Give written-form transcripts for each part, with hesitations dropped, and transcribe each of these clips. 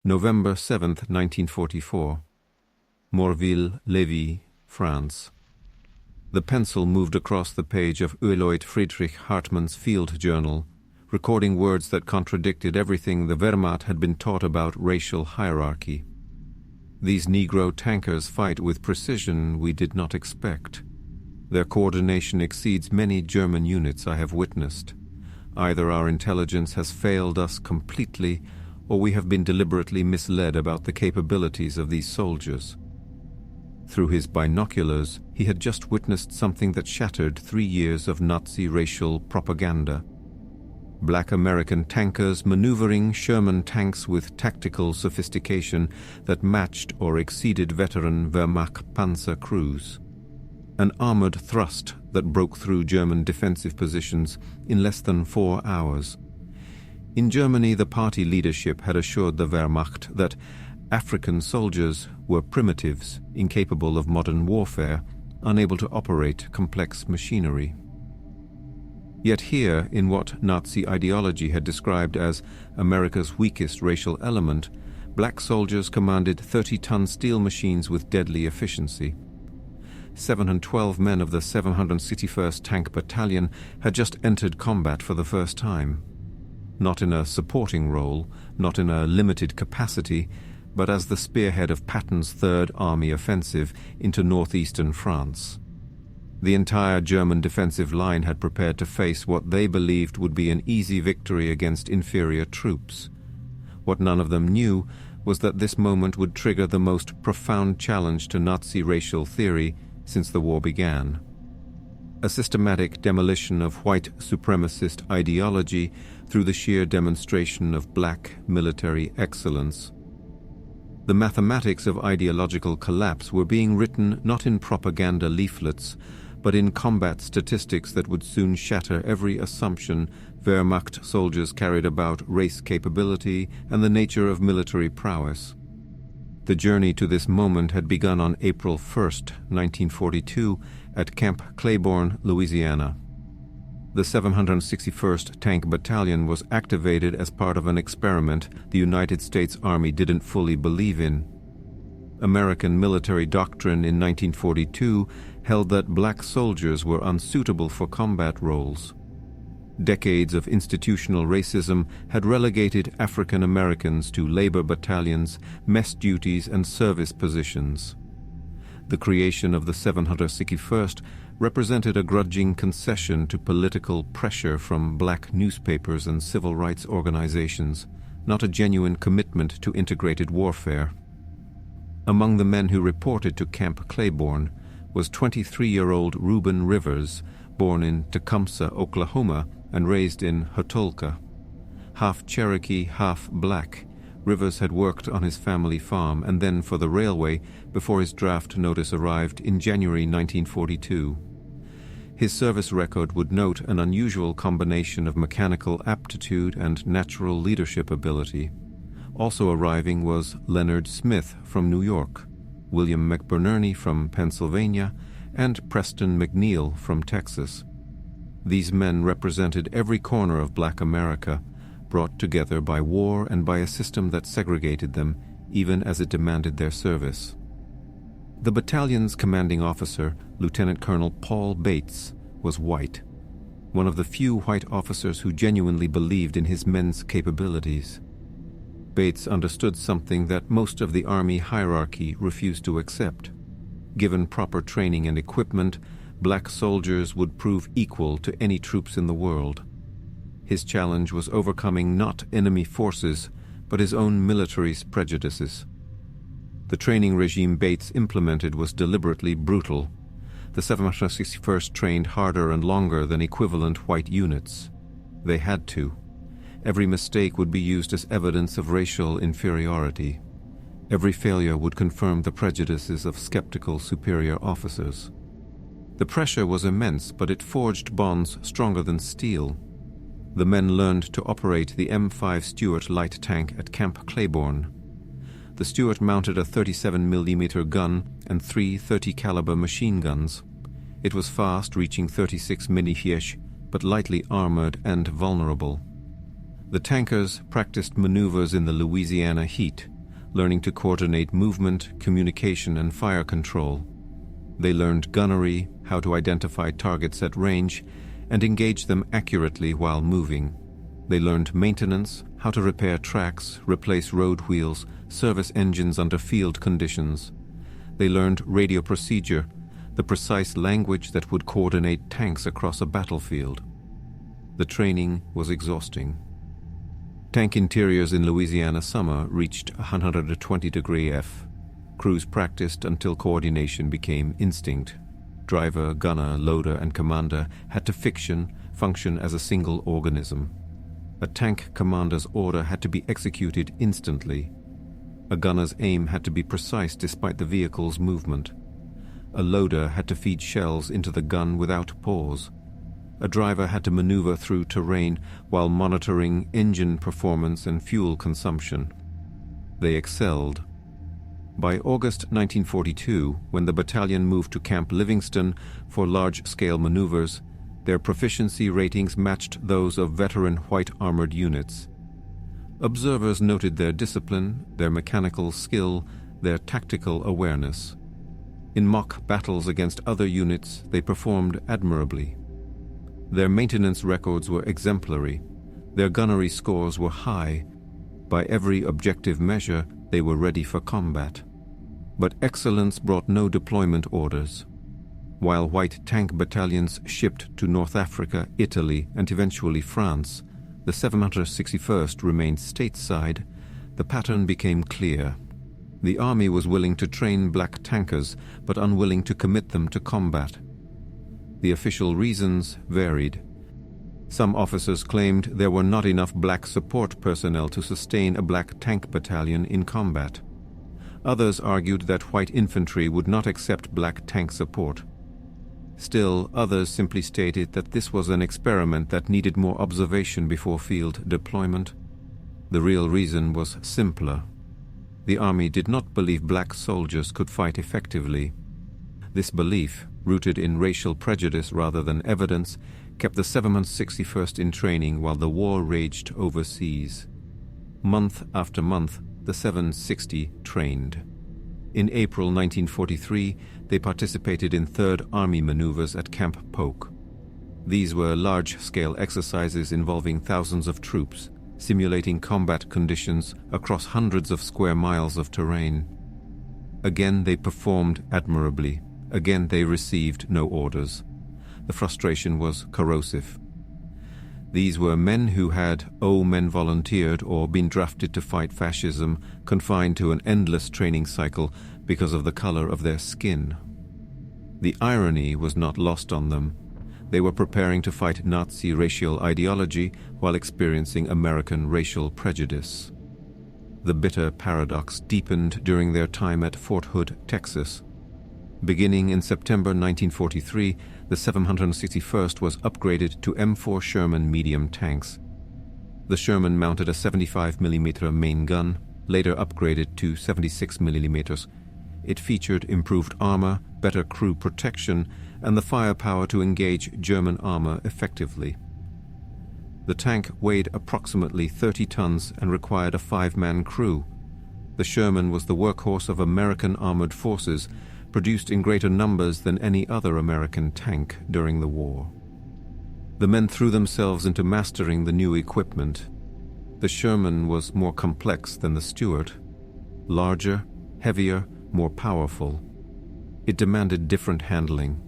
November 7, 1944. Morville-Lévis, France. The pencil moved across the page of Eloyd Friedrich Hartmann's field journal, recording words that contradicted everything the Wehrmacht had been taught about racial hierarchy. These Negro tankers fight with precision we did not expect. Their coordination exceeds many German units I have witnessed. Either our intelligence has failed us completely, or we have been deliberately misled about the capabilities of these soldiers. Through his binoculars, he had just witnessed something that shattered 3 years of Nazi racial propaganda. Black American tankers maneuvering Sherman tanks with tactical sophistication that matched or exceeded veteran Wehrmacht Panzer crews. An armored thrust that broke through German defensive positions in less than 4 hours. In Germany, the party leadership had assured the Wehrmacht that African soldiers were primitives, incapable of modern warfare, unable to operate complex machinery. Yet here, in what Nazi ideology had described as America's weakest racial element, black soldiers commanded 30-ton steel machines with deadly efficiency. 712 men of the 761st Tank Battalion had just entered combat for the first time. Not in a supporting role, not in a limited capacity, but as the spearhead of Patton's Third Army offensive into northeastern France. The entire German defensive line had prepared to face what they believed would be an easy victory against inferior troops. What none of them knew was that this moment would trigger the most profound challenge to Nazi racial theory since the war began. A systematic demolition of white supremacist ideology through the sheer demonstration of black military excellence. The mathematics of ideological collapse were being written not in propaganda leaflets, but in combat statistics that would soon shatter every assumption Wehrmacht soldiers carried about race capability and the nature of military prowess. The journey to this moment had begun on April 1, 1942, at Camp Claiborne, Louisiana. The 761st Tank Battalion was activated as part of an experiment the United States Army didn't fully believe in. American military doctrine in 1942 held that black soldiers were unsuitable for combat roles. Decades of institutional racism had relegated African Americans to labor battalions, mess duties, and service positions. The creation of the 761st represented a grudging concession to political pressure from black newspapers and civil rights organizations, not a genuine commitment to integrated warfare. Among the men who reported to Camp Claiborne was 23-year-old Reuben Rivers, born in Tecumseh, Oklahoma, and raised in Hotolka. Half Cherokee, half black, Rivers had worked on his family farm and then for the railway before his draft notice arrived in January 1942. His service record would note an unusual combination of mechanical aptitude and natural leadership ability. Also arriving was Leonard Smith from New York, William McBurnerney from Pennsylvania, and Preston McNeil from Texas. These men represented every corner of black America, brought together by war and by a system that segregated them, even as it demanded their service. The battalion's commanding officer, Lieutenant Colonel Paul Bates, was white, one of the few white officers who genuinely believed in his men's capabilities. Bates understood something that most of the Army hierarchy refused to accept. Given proper training and equipment, black soldiers would prove equal to any troops in the world. His challenge was overcoming not enemy forces, but his own military's prejudices. The training regime Bates implemented was deliberately brutal. The 761st trained harder and longer than equivalent white units. They had to. Every mistake would be used as evidence of racial inferiority. Every failure would confirm the prejudices of skeptical superior officers. The pressure was immense, but it forged bonds stronger than steel. The men learned to operate the M5 Stuart light tank at Camp Claiborne. The Stuart mounted a 37mm gun and 3 30-caliber machine guns. It was fast, reaching 36 minihish, but lightly armored and vulnerable. The tankers practiced maneuvers in the Louisiana heat, learning to coordinate movement, communication, and fire control. They learned gunnery, how to identify targets at range, and engage them accurately while moving. They learned maintenance, how to repair tracks, replace road wheels, service engines under field conditions. They learned radio procedure, the precise language that would coordinate tanks across a battlefield. The training was exhausting. Tank interiors in Louisiana summer reached 120° F. Crews practiced until coordination became instinct. Driver, gunner, loader, and commander had to function as a single organism. A tank commander's order had to be executed instantly. A gunner's aim had to be precise despite the vehicle's movement. A loader had to feed shells into the gun without pause. A driver had to maneuver through terrain while monitoring engine performance and fuel consumption. They excelled. By August 1942, when the battalion moved to Camp Livingston for large-scale maneuvers, their proficiency ratings matched those of veteran white armored units. Observers noted their discipline, their mechanical skill, their tactical awareness. In mock battles against other units, they performed admirably. Their maintenance records were exemplary. Their gunnery scores were high. By every objective measure, they were ready for combat. But excellence brought no deployment orders. While white tank battalions shipped to North Africa, Italy, and eventually France, the 761st remained stateside. The pattern became clear. The army was willing to train black tankers, but unwilling to commit them to combat. The official reasons varied. Some officers claimed there were not enough black support personnel to sustain a black tank battalion in combat. Others argued that white infantry would not accept black tank support. Still, others simply stated that this was an experiment that needed more observation before field deployment. The real reason was simpler. The army did not believe black soldiers could fight effectively. This belief, rooted in racial prejudice rather than evidence, kept the 761st in training while the war raged overseas. Month after month, the 760 trained. In April 1943, they participated in 3rd Army maneuvers at Camp Polk. These were large-scale exercises involving thousands of troops, simulating combat conditions across hundreds of square miles of terrain. Again, they performed admirably. Again, they received no orders. The frustration was corrosive. These were men who had men volunteered or been drafted to fight fascism, confined to an endless training cycle because of the color of their skin. The irony was not lost on them. They were preparing to fight Nazi racial ideology while experiencing American racial prejudice. The bitter paradox deepened during their time at Fort Hood, Texas. Beginning in September 1943, the 761st was upgraded to M4 Sherman medium tanks. The Sherman mounted a 75mm main gun, later upgraded to 76mm. It featured improved armor, better crew protection, and the firepower to engage German armor effectively. The tank weighed approximately 30 tons and required a 5-man crew. The Sherman was the workhorse of American armored forces, produced in greater numbers than any other American tank during the war. The men threw themselves into mastering the new equipment. The Sherman was more complex than the Stuart, larger, heavier, more powerful. It demanded different handling.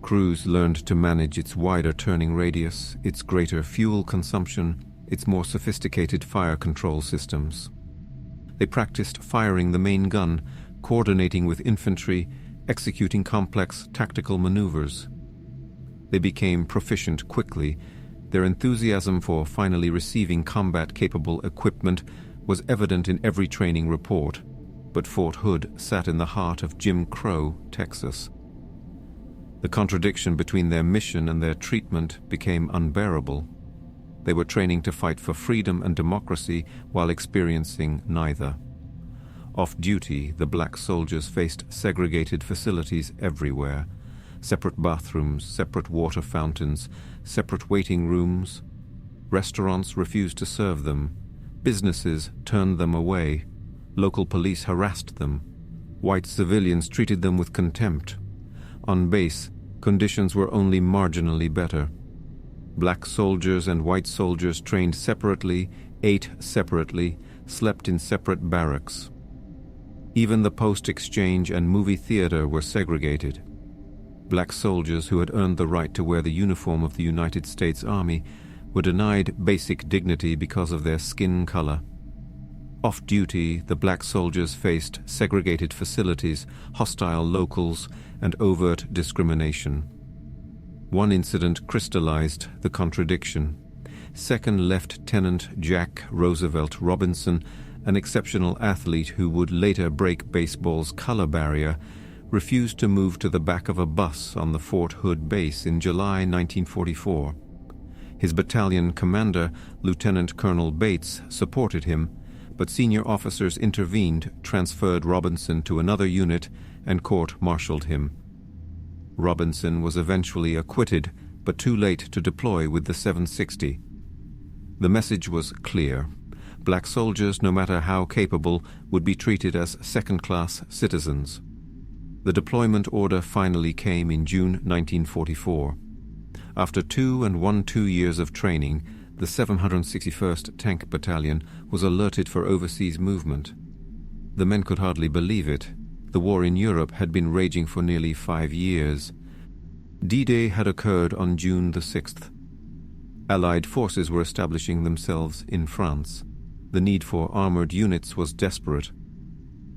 Crews learned to manage its wider turning radius, its greater fuel consumption, its more sophisticated fire control systems. They practiced firing the main gun, coordinating with infantry, executing complex tactical maneuvers. They became proficient quickly. Their enthusiasm for finally receiving combat-capable equipment was evident in every training report, but Fort Hood sat in the heart of Jim Crow, Texas. The contradiction between their mission and their treatment became unbearable. They were training to fight for freedom and democracy while experiencing neither. Off-duty, the black soldiers faced segregated facilities everywhere. Separate bathrooms, separate water fountains, separate waiting rooms. Restaurants refused to serve them. Businesses turned them away. Local police harassed them. White civilians treated them with contempt. On base, conditions were only marginally better. Black soldiers and white soldiers trained separately, ate separately, slept in separate barracks. Even the post-exchange and movie theater were segregated. Black soldiers who had earned the right to wear the uniform of the United States Army were denied basic dignity because of their skin color. Off-duty, the black soldiers faced segregated facilities, hostile locals, and overt discrimination. One incident crystallized the contradiction. Second Lieutenant Jack Roosevelt Robinson, an exceptional athlete who would later break baseball's color barrier, refused to move to the back of a bus on the Fort Hood base in July 1944. His battalion commander, Lieutenant Colonel Bates, supported him, but senior officers intervened, transferred Robinson to another unit, and court-martialed him. Robinson was eventually acquitted, but too late to deploy with the 760. The message was clear. Black soldiers, no matter how capable, would be treated as second-class citizens. The deployment order finally came in June 1944. After 2 1/2 years of training, the 761st Tank Battalion was alerted for overseas movement. The men could hardly believe it. The war in Europe had been raging for nearly 5 years. D-Day had occurred on June the 6th. Allied forces were establishing themselves in France. The need for armored units was desperate.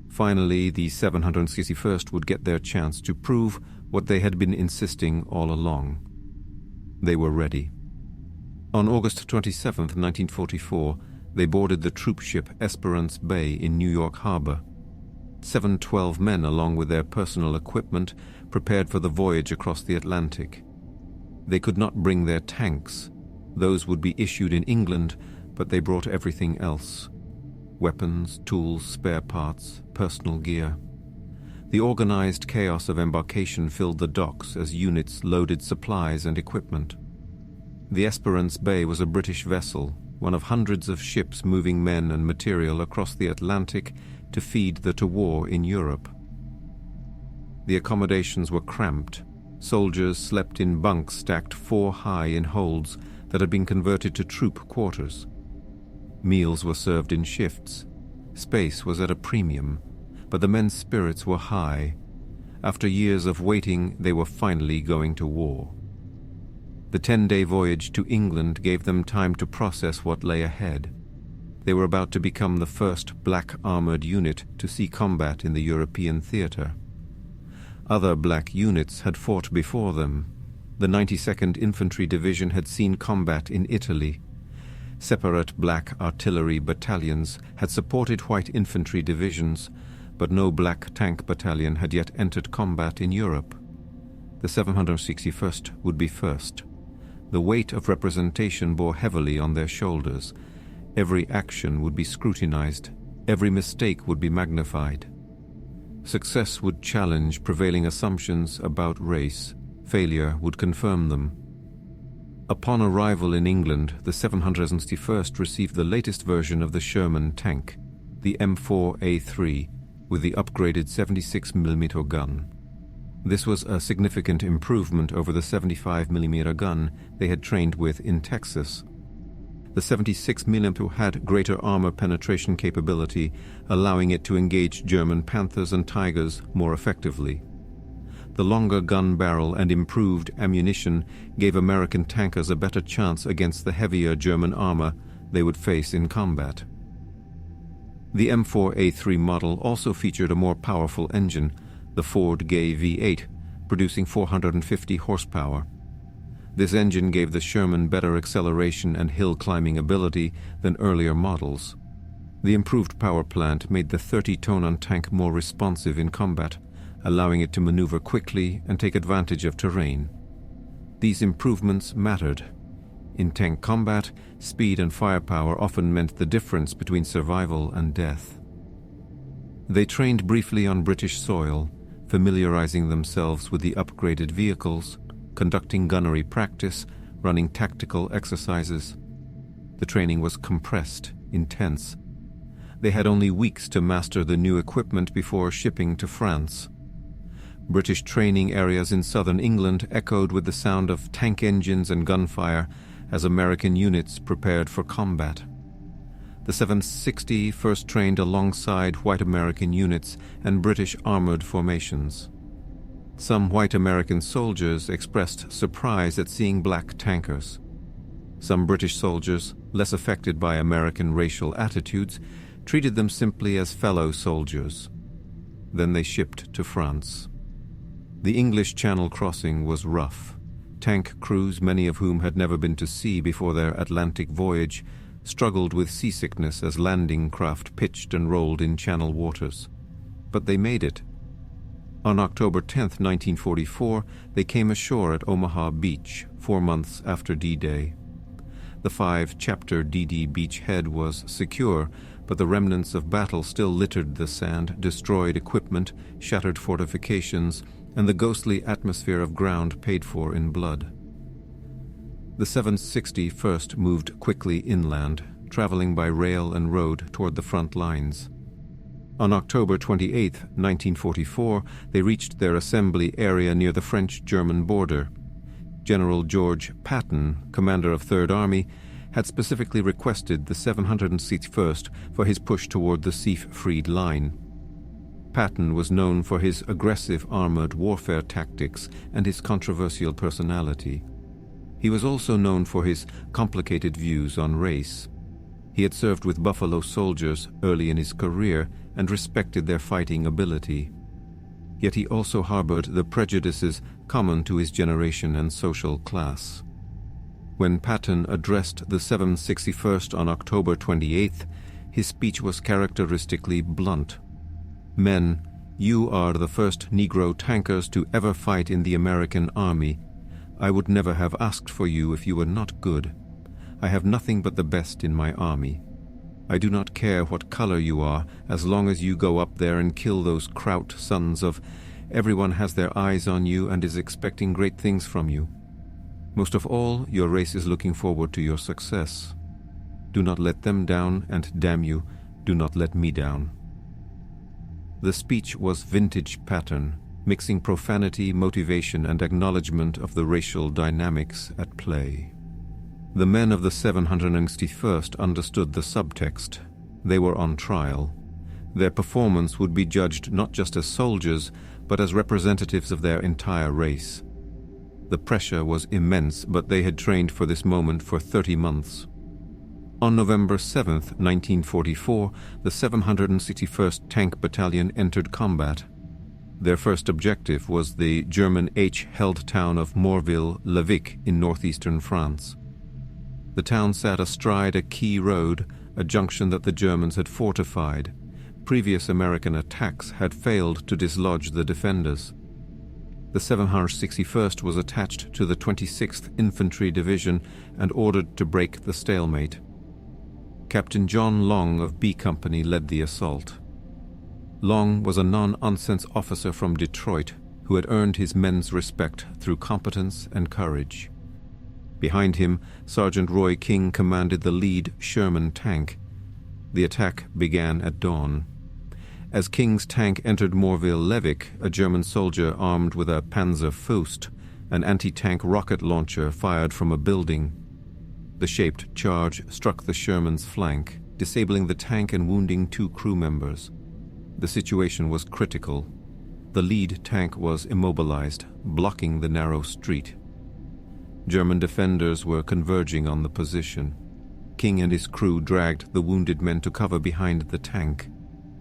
Finally, the 761st would get their chance to prove what they had been insisting all along. They were ready. On August 27, 1944, they boarded the troop ship Esperance Bay in New York Harbor. 712 men, along with their personal equipment, prepared for the voyage across the Atlantic. They could not bring their tanks. Those would be issued in England, but they brought everything else: weapons, tools, spare parts, personal gear. The organized chaos of embarkation filled the docks as units loaded supplies and equipment. The Esperance Bay was a British vessel, one of hundreds of ships moving men and material across the Atlantic to feed the war in Europe. The accommodations were cramped. Soldiers slept in bunks stacked 4 high in holds that had been converted to troop quarters. Meals were served in shifts. Space was at a premium, but the men's spirits were high. After years of waiting, they were finally going to war. The 10-day voyage to England gave them time to process what lay ahead. They were about to become the first black armored unit to see combat in the European theater. Other black units had fought before them. The 92nd Infantry Division had seen combat in Italy. Separate black artillery battalions had supported white infantry divisions, but no black tank battalion had yet entered combat in Europe. The 761st would be first. The weight of representation bore heavily on their shoulders. Every action would be scrutinized. Every mistake would be magnified. Success would challenge prevailing assumptions about race. Failure would confirm them. Upon arrival in England, the 761st received the latest version of the Sherman tank, the M4A3, with the upgraded 76mm gun. This was a significant improvement over the 75mm gun they had trained with in Texas. The 76mm had greater armor penetration capability, allowing it to engage German Panthers and Tigers more effectively. The longer gun barrel and improved ammunition gave American tankers a better chance against the heavier German armor they would face in combat. The M4A3 model also featured a more powerful engine, the Ford Gay V8, producing 450 horsepower. This engine gave the Sherman better acceleration and hill climbing ability than earlier models. The improved power plant made the 30-ton tank more responsive in combat, allowing it to maneuver quickly and take advantage of terrain. These improvements mattered. In tank combat, speed and firepower often meant the difference between survival and death. They trained briefly on British soil, familiarizing themselves with the upgraded vehicles, conducting gunnery practice, running tactical exercises. The training was compressed, intense. They had only weeks to master the new equipment before shipping to France. British training areas in southern England echoed with the sound of tank engines and gunfire as American units prepared for combat. The 760 first trained alongside white American units and British armored formations. Some white American soldiers expressed surprise at seeing black tankers. Some British soldiers, less affected by American racial attitudes, treated them simply as fellow soldiers. Then they shipped to France. The English Channel crossing was rough. Tank crews, many of whom had never been to sea before their Atlantic voyage, struggled with seasickness as landing craft pitched and rolled in Channel waters. But they made it. On October 10, 1944, they came ashore at Omaha Beach, 4 months after D-Day. The 5-chapter DD Beach Head was secure, but the remnants of battle still littered the sand, destroyed equipment, shattered fortifications, and the ghostly atmosphere of ground paid for in blood. The 760 first moved quickly inland, traveling by rail and road toward the front lines. On October 28, 1944, they reached their assembly area near the French-German border. General George Patton, commander of Third Army, had specifically requested the 761st for his push toward the Siegfried Line. Patton was known for his aggressive armored warfare tactics and his controversial personality. He was also known for his complicated views on race. He had served with Buffalo Soldiers early in his career and respected their fighting ability. Yet he also harbored the prejudices common to his generation and social class. When Patton addressed the 761st on October 28th, his speech was characteristically blunt. "Men, you are the first Negro tankers to ever fight in the American Army. I would never have asked for you if you were not good. I have nothing but the best in my army. I do not care what color you are, as long as you go up there and kill those kraut sons of... Everyone has their eyes on you and is expecting great things from you. Most of all, your race is looking forward to your success. Do not let them down, and damn you, do not let me down." The speech was vintage Patton, mixing profanity, motivation, and acknowledgement of the racial dynamics at play. The men of the 761st understood the subtext. They were on trial. Their performance would be judged not just as soldiers, but as representatives of their entire race. The pressure was immense, but they had trained for this moment for 30 months. On November 7, 1944, the 761st Tank Battalion entered combat. Their first objective was the German H-held town of Morville-le-Vic in northeastern France. The town sat astride a key road, a junction that the Germans had fortified. Previous American attacks had failed to dislodge the defenders. The 761st was attached to the 26th Infantry Division and ordered to break the stalemate. Captain John Long of B Company led the assault. Long was a non-nonsense officer from Detroit who had earned his men's respect through competence and courage. Behind him, Sergeant Roy King commanded the lead Sherman tank. The attack began at dawn. As King's tank entered Morville-le-Vic, a German soldier armed with a Panzerfaust, an anti-tank rocket launcher, fired from a building. The shaped charge struck the Sherman's flank, disabling the tank and wounding 2 crew members. The situation was critical. The lead tank was immobilized, blocking the narrow street. German defenders were converging on the position. King and his crew dragged the wounded men to cover behind the tank.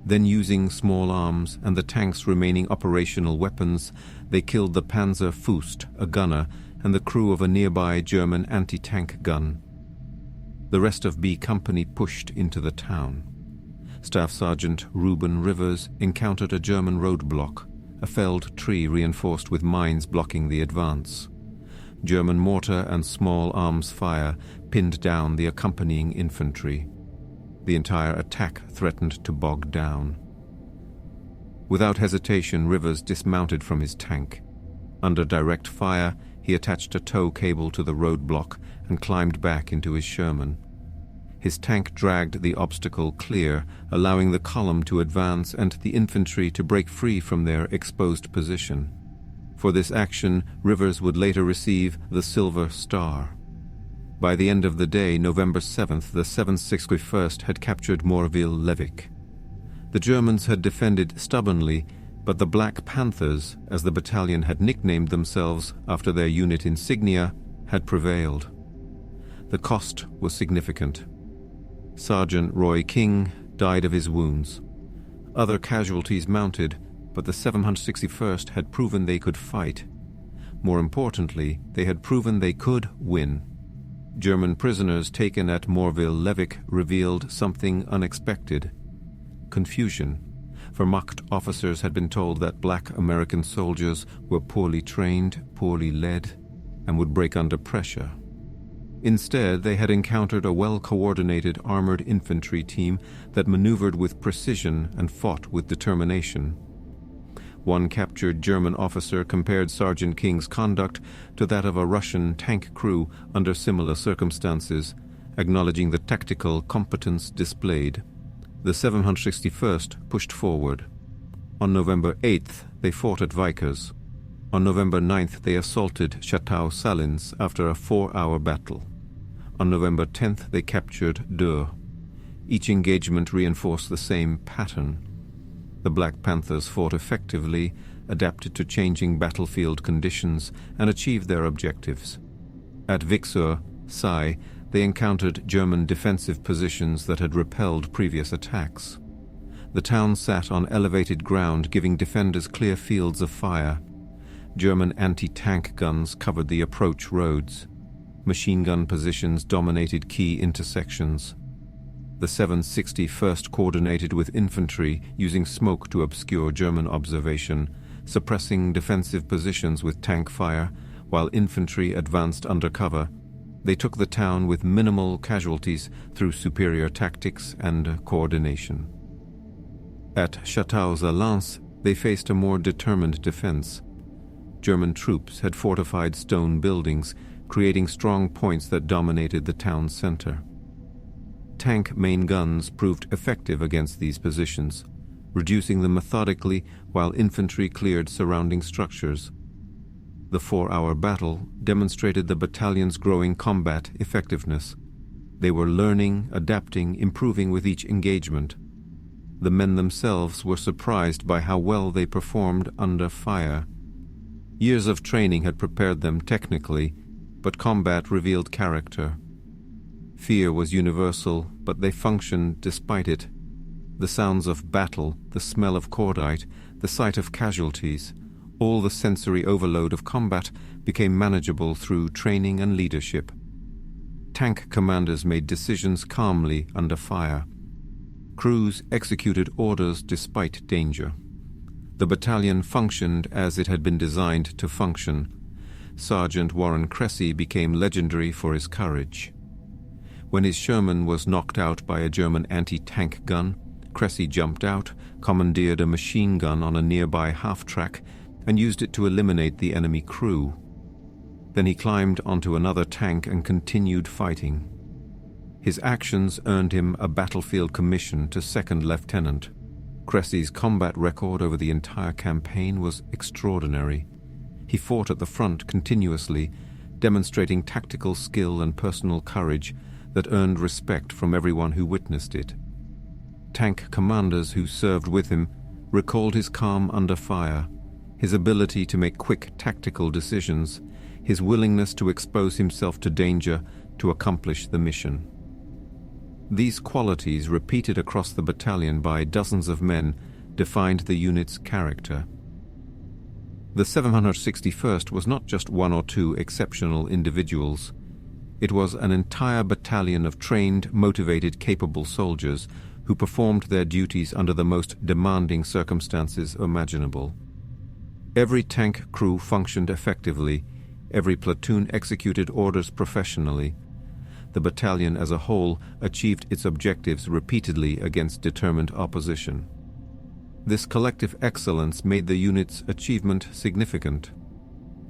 Then, using small arms and the tank's remaining operational weapons, they killed the Panzerfaust, a gunner, and the crew of a nearby German anti-tank gun. The rest of B Company pushed into the town. Staff Sergeant Reuben Rivers encountered a German roadblock, a felled tree reinforced with mines blocking the advance. German mortar and small arms fire pinned down the accompanying infantry. The entire attack threatened to bog down. Without hesitation, Rivers dismounted from his tank. Under direct fire, he attached a tow cable to the roadblock and climbed back into his Sherman. His tank dragged the obstacle clear, allowing the column to advance and the infantry to break free from their exposed position. For this action, Rivers would later receive the Silver Star. By the end of the day, November 7th, the 761st had captured Morville-Levick. The Germans had defended stubbornly, but the Black Panthers, as the battalion had nicknamed themselves after their unit insignia, had prevailed. The cost was significant. Sergeant Roy King died of his wounds. Other casualties mounted, but the 761st had proven they could fight. More importantly, they had proven they could win. German prisoners taken at Morville-Levick revealed something unexpected: confusion. Wehrmacht officers had been told that black American soldiers were poorly trained, poorly led, and would break under pressure. Instead, they had encountered a well-coordinated armored infantry team that maneuvered with precision and fought with determination. One captured German officer compared Sergeant King's conduct to that of a Russian tank crew under similar circumstances, acknowledging the tactical competence displayed. The 761st pushed forward. On November 8th, they fought at Vickers. On November 9th, they assaulted Château Salins after a 4-hour battle. On November 10th, they captured Deur. Each engagement reinforced the same pattern. The Black Panthers fought effectively, adapted to changing battlefield conditions, and achieved their objectives. At Vixeur, Sai, they encountered German defensive positions that had repelled previous attacks. The town sat on elevated ground, giving defenders clear fields of fire. German anti-tank guns covered the approach roads. Machine gun positions dominated key intersections. The 761st coordinated with infantry, using smoke to obscure German observation, suppressing defensive positions with tank fire, while infantry advanced undercover. They took the town with minimal casualties through superior tactics and coordination. At Château-Salins, they faced a more determined defense. German troops had fortified stone buildings, creating strong points that dominated the town's center. Tank main guns proved effective against these positions, reducing them methodically while infantry cleared surrounding structures. The 4-hour battle demonstrated the battalion's growing combat effectiveness. They were learning, adapting, improving with each engagement. The men themselves were surprised by how well they performed under fire. Years of training had prepared them technically, but combat revealed character. Fear was universal, but they functioned despite it. The sounds of battle, the smell of cordite, the sight of casualties, all the sensory overload of combat became manageable through training and leadership. Tank commanders made decisions calmly under fire. Crews executed orders despite danger. The battalion functioned as it had been designed to function. Sergeant Warren Cressy became legendary for his courage. When his Sherman was knocked out by a German anti-tank gun, Cressy jumped out, commandeered a machine gun on a nearby half-track, and used it to eliminate the enemy crew. Then he climbed onto another tank and continued fighting. His actions earned him a battlefield commission to second lieutenant. Cressy's combat record over the entire campaign was extraordinary. He fought at the front continuously, demonstrating tactical skill and personal courage that earned respect from everyone who witnessed it. Tank commanders who served with him recalled his calm under fire, his ability to make quick tactical decisions, his willingness to expose himself to danger to accomplish the mission. These qualities, repeated across the battalion by dozens of men, defined the unit's character. The 761st was not just one or two exceptional individuals. It was an entire battalion of trained, motivated, capable soldiers who performed their duties under the most demanding circumstances imaginable. Every tank crew functioned effectively, every platoon executed orders professionally. The battalion as a whole achieved its objectives repeatedly against determined opposition. This collective excellence made the unit's achievement significant.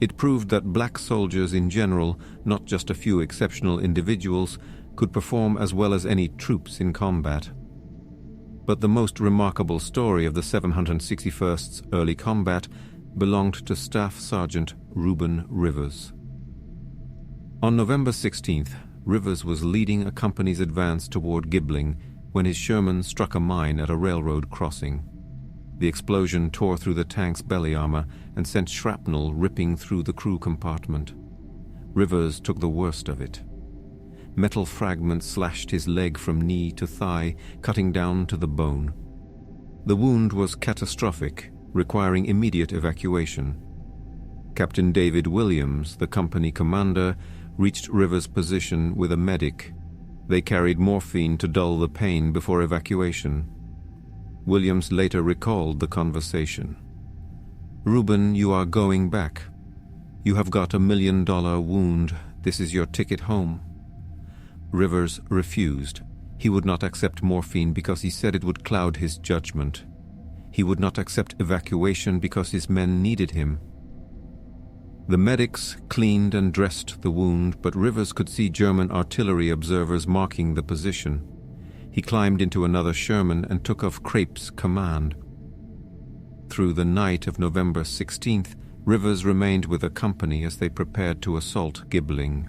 It proved that black soldiers in general, not just a few exceptional individuals, could perform as well as any troops in combat. But the most remarkable story of the 761st's early combat belonged to Staff Sergeant Reuben Rivers. On November 16th, Rivers was leading a company's advance toward Gibling when his Sherman struck a mine at a railroad crossing. The explosion tore through the tank's belly armor and sent shrapnel ripping through the crew compartment. Rivers took the worst of it. Metal fragments slashed his leg from knee to thigh, cutting down to the bone. The wound was catastrophic, requiring immediate evacuation. Captain David Williams, the company commander, reached Rivers' position with a medic. They carried morphine to dull the pain before evacuation. Williams later recalled the conversation. "Reuben, you are going back. You have got $1 million wound. This is your ticket home." Rivers refused. He would not accept morphine because he said it would cloud his judgment. He would not accept evacuation because his men needed him. The medics cleaned and dressed the wound, but Rivers could see German artillery observers marking the position. He climbed into another Sherman and took off Crape's command. Through the night of November 16th, Rivers remained with the company as they prepared to assault Gibling.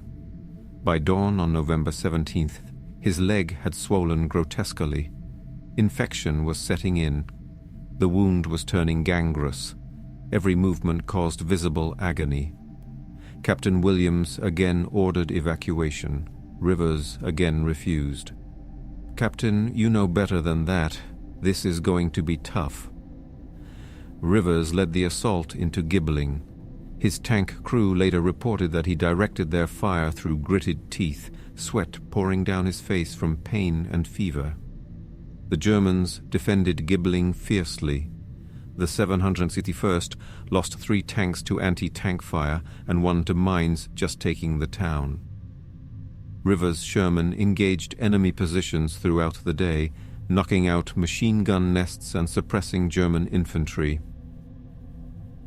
By dawn on November 17th, his leg had swollen grotesquely. Infection was setting in. The wound was turning gangrenous. Every movement caused visible agony. Captain Williams again ordered evacuation. Rivers again refused. "Captain, you know better than that. This is going to be tough." Rivers led the assault into Gibling. His tank crew later reported that he directed their fire through gritted teeth, sweat pouring down his face from pain and fever. The Germans defended Gibling fiercely. The 761st lost 3 tanks to anti-tank fire and 1 to mines just taking the town. Rivers' Sherman engaged enemy positions throughout the day, knocking out machine gun nests and suppressing German infantry.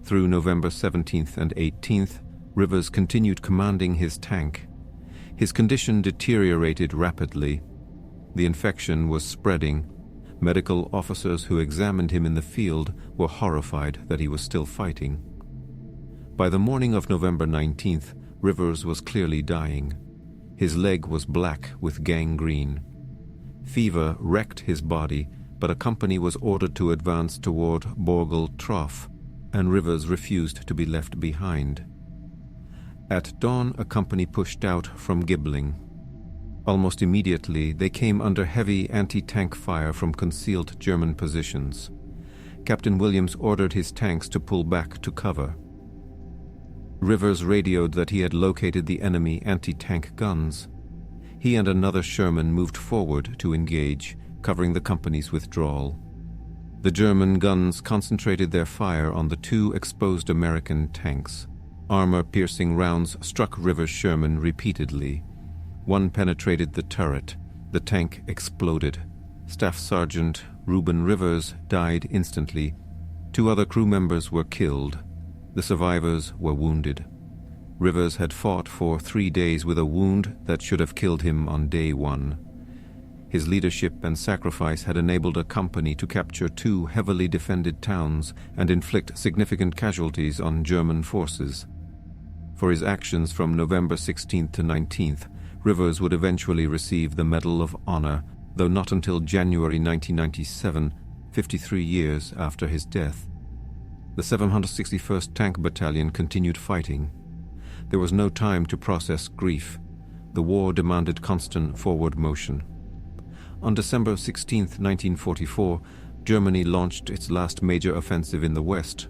Through November 17th and 18th, Rivers continued commanding his tank. His condition deteriorated rapidly. The infection was spreading. Medical officers who examined him in the field were horrified that he was still fighting. By the morning of November 19th, Rivers was clearly dying. His leg was black with gangrene. Fever wrecked his body, but a company was ordered to advance toward Borgel Trough, and Rivers refused to be left behind. At dawn, a company pushed out from Gibling. Almost immediately, they came under heavy anti-tank fire from concealed German positions. Captain Williams ordered his tanks to pull back to cover. Rivers radioed that he had located the enemy anti-tank guns. He and another Sherman moved forward to engage, covering the company's withdrawal. The German guns concentrated their fire on the 2 exposed American tanks. Armor-piercing rounds struck Rivers' Sherman repeatedly. One penetrated the turret. The tank exploded. Staff Sergeant Reuben Rivers died instantly. 2 other crew members were killed. The survivors were wounded. Rivers had fought for 3 days with a wound that should have killed him on day 1. His leadership and sacrifice had enabled a company to capture 2 heavily defended towns and inflict significant casualties on German forces. For his actions from November 16th to 19th, Rivers would eventually receive the Medal of Honor, though not until January 1997, 53 years after his death. The 761st Tank Battalion continued fighting. There was no time to process grief. The war demanded constant forward motion. On December 16, 1944, Germany launched its last major offensive in the West.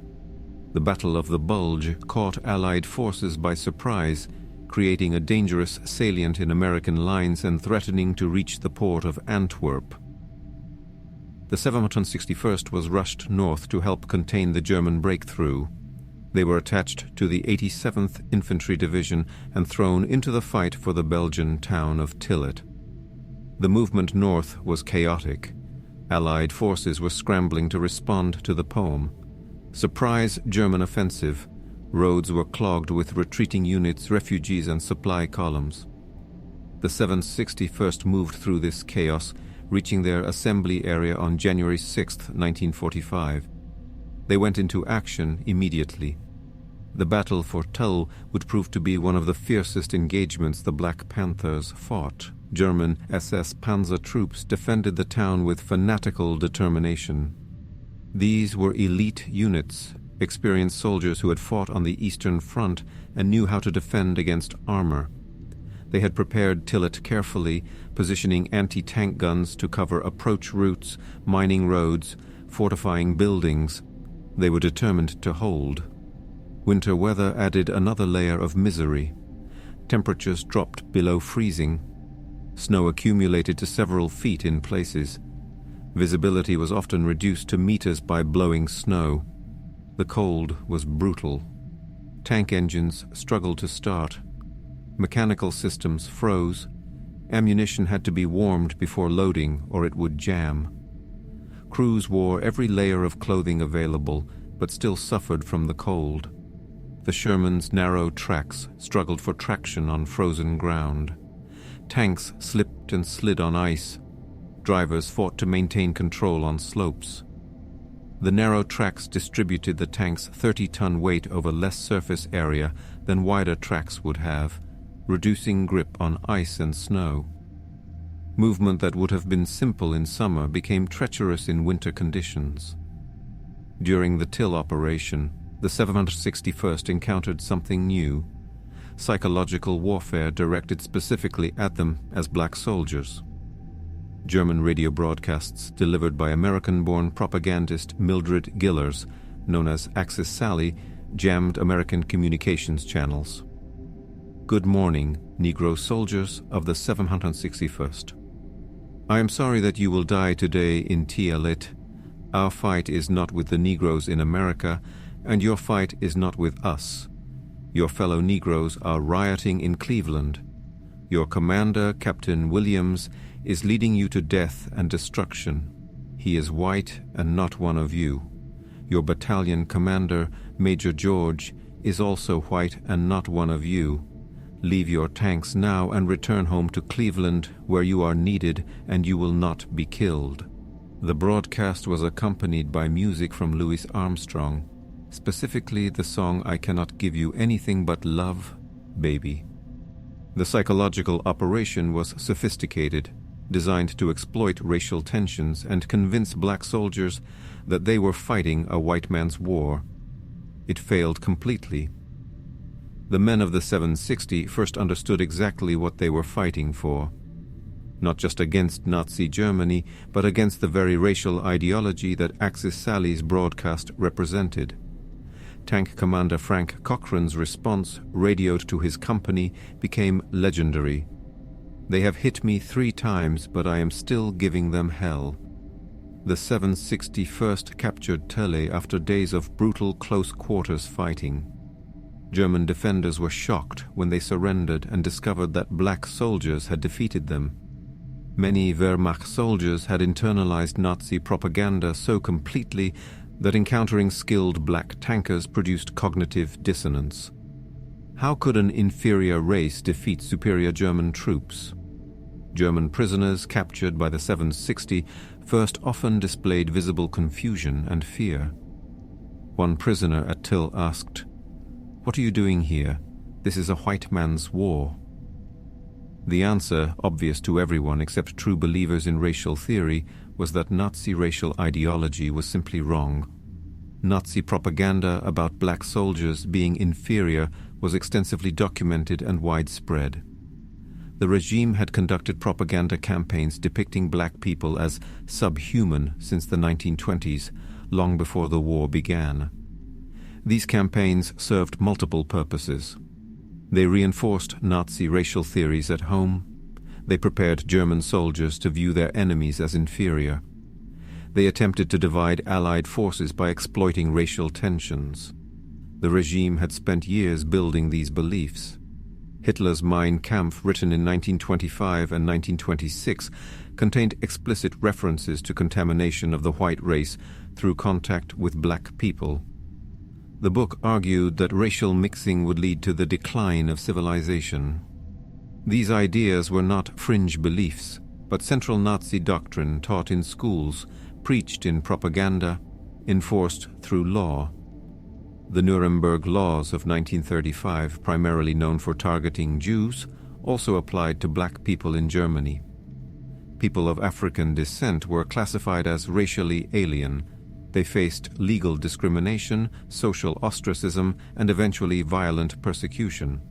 The Battle of the Bulge caught Allied forces by surprise, creating a dangerous salient in American lines and threatening to reach the port of Antwerp. The 761st was rushed north to help contain the German breakthrough. They were attached to the 87th Infantry Division and thrown into the fight for the Belgian town of Tillet. The movement north was chaotic. Allied forces were scrambling to respond to the poem. Surprise German offensive. Roads were clogged with retreating units, refugees, and supply columns. The 760 first moved through this chaos, reaching their assembly area on January 6, 1945. They went into action immediately. The battle for Tull would prove to be one of the fiercest engagements the Black Panthers fought. German SS Panzer troops defended the town with fanatical determination. These were elite units, experienced soldiers who had fought on the Eastern Front and knew how to defend against armor. They had prepared Tillet carefully, positioning anti-tank guns to cover approach routes, mining roads, fortifying buildings. They were determined to hold. Winter weather added another layer of misery. Temperatures dropped below freezing. Snow accumulated to several feet in places. Visibility was often reduced to meters by blowing snow. The cold was brutal. Tank engines struggled to start. Mechanical systems froze. Ammunition had to be warmed before loading or it would jam. Crews wore every layer of clothing available, but still suffered from the cold. The Sherman's narrow tracks struggled for traction on frozen ground. Tanks slipped and slid on ice. Drivers fought to maintain control on slopes. The narrow tracks distributed the tank's 30-ton weight over less surface area than wider tracks would have, reducing grip on ice and snow. Movement that would have been simple in summer became treacherous in winter conditions. During the Till operation, the 761st encountered something new: psychological warfare directed specifically at them as black soldiers. German radio broadcasts delivered by American-born propagandist Mildred Gillers, known as Axis Sally, jammed American communications channels. Good morning, Negro soldiers of the 761st. I am sorry that you will die today in Tillet. Our fight is not with the Negroes in America, and your fight is not with us. Your fellow Negroes are rioting in Cleveland. Your commander, Captain Williams, is leading you to death and destruction. He is white and not one of you. Your battalion commander, Major George, is also white and not one of you. Leave your tanks now and return home to Cleveland, where you are needed and you will not be killed. The broadcast was accompanied by music from Louis Armstrong, specifically the song I Cannot Give You Anything But Love, Baby. The psychological operation was sophisticated, designed to exploit racial tensions and convince black soldiers that they were fighting a white man's war. It failed completely. The men of the 760 first understood exactly what they were fighting for. Not just against Nazi Germany, but against the very racial ideology that Axis Sally's broadcast represented. Tank Commander Frank Cochran's response, radioed to his company, became legendary. They have hit me 3 times, but I am still giving them hell. The 761st captured Tele after days of brutal close-quarters fighting. German defenders were shocked when they surrendered and discovered that black soldiers had defeated them. Many Wehrmacht soldiers had internalized Nazi propaganda so completely that encountering skilled black tankers produced cognitive dissonance. How could an inferior race defeat superior German troops? German prisoners captured by the 760 first often displayed visible confusion and fear. One prisoner at Till asked, "What are you doing here? This is a white man's war." The answer, obvious to everyone except true believers in racial theory, was that Nazi racial ideology was simply wrong. Nazi propaganda about black soldiers being inferior was extensively documented and widespread. The regime had conducted propaganda campaigns depicting black people as subhuman since the 1920s, long before the war began. These campaigns served multiple purposes. They reinforced Nazi racial theories at home. They prepared German soldiers to view their enemies as inferior. They attempted to divide Allied forces by exploiting racial tensions. The regime had spent years building these beliefs. Hitler's Mein Kampf, written in 1925 and 1926, contained explicit references to contamination of the white race through contact with black people. The book argued that racial mixing would lead to the decline of civilization. These ideas were not fringe beliefs, but central Nazi doctrine taught in schools, preached in propaganda, enforced through law. The Nuremberg Laws of 1935, primarily known for targeting Jews, also applied to black people in Germany. People of African descent were classified as racially alien. They faced legal discrimination, social ostracism, and eventually violent persecution.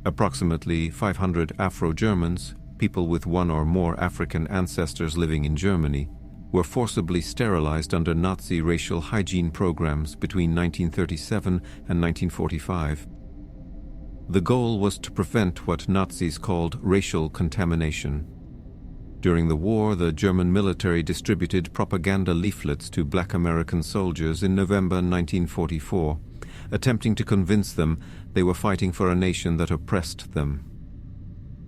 Approximately 500 Afro-Germans, people with one or more African ancestors living in Germany, were forcibly sterilized under Nazi racial hygiene programs between 1937 and 1945. The goal was to prevent what Nazis called racial contamination. During the war, the German military distributed propaganda leaflets to black American soldiers in November 1944, attempting to convince them they were fighting for a nation that oppressed them.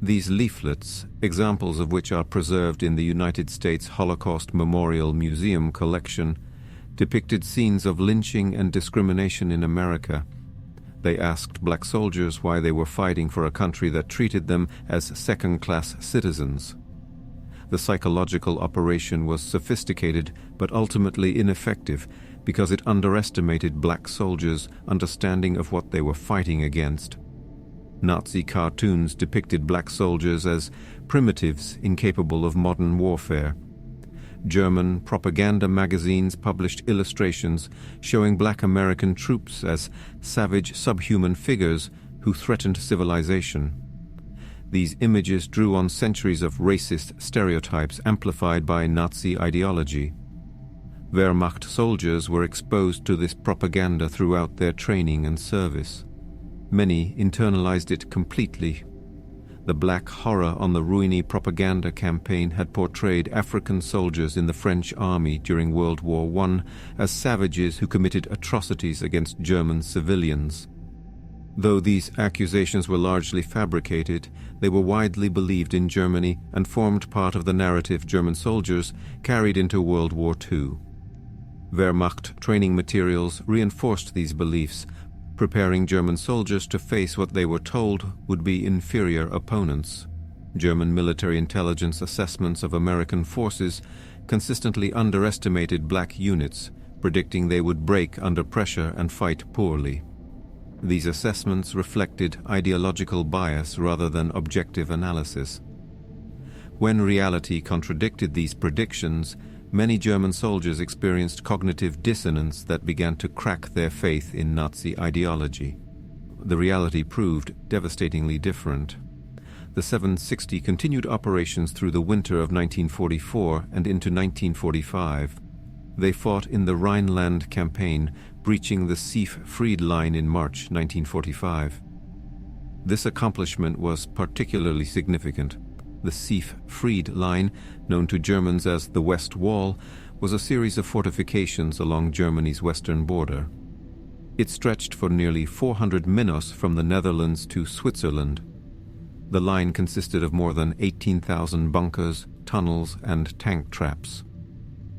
These leaflets, examples of which are preserved in the United States Holocaust Memorial Museum collection, depicted scenes of lynching and discrimination in America. They asked black soldiers why they were fighting for a country that treated them as second-class citizens. The psychological operation was sophisticated but ultimately ineffective because it underestimated black soldiers' understanding of what they were fighting against. Nazi cartoons depicted black soldiers as primitives incapable of modern warfare. German propaganda magazines published illustrations showing black American troops as savage subhuman figures who threatened civilization. These images drew on centuries of racist stereotypes amplified by Nazi ideology. Wehrmacht soldiers were exposed to this propaganda throughout their training and service. Many internalized it completely. The black horror on the Roueny propaganda campaign had portrayed African soldiers in the French army during World War I as savages who committed atrocities against German civilians. Though these accusations were largely fabricated, they were widely believed in Germany and formed part of the narrative German soldiers carried into World War II. Wehrmacht training materials reinforced these beliefs, preparing German soldiers to face what they were told would be inferior opponents. German military intelligence assessments of American forces consistently underestimated black units, predicting they would break under pressure and fight poorly. These assessments reflected ideological bias rather than objective analysis. When reality contradicted these predictions, many German soldiers experienced cognitive dissonance that began to crack their faith in Nazi ideology. The reality proved devastatingly different. The 760 continued operations through the winter of 1944 and into 1945. They fought in the Rhineland campaign, breaching the Siegfried Line in March 1945. This accomplishment was particularly significant. The Siegfried Line, known to Germans as the West Wall, was a series of fortifications along Germany's western border. It stretched for nearly 400 minutes from the Netherlands to Switzerland. The line consisted of more than 18,000 bunkers, tunnels, and tank traps.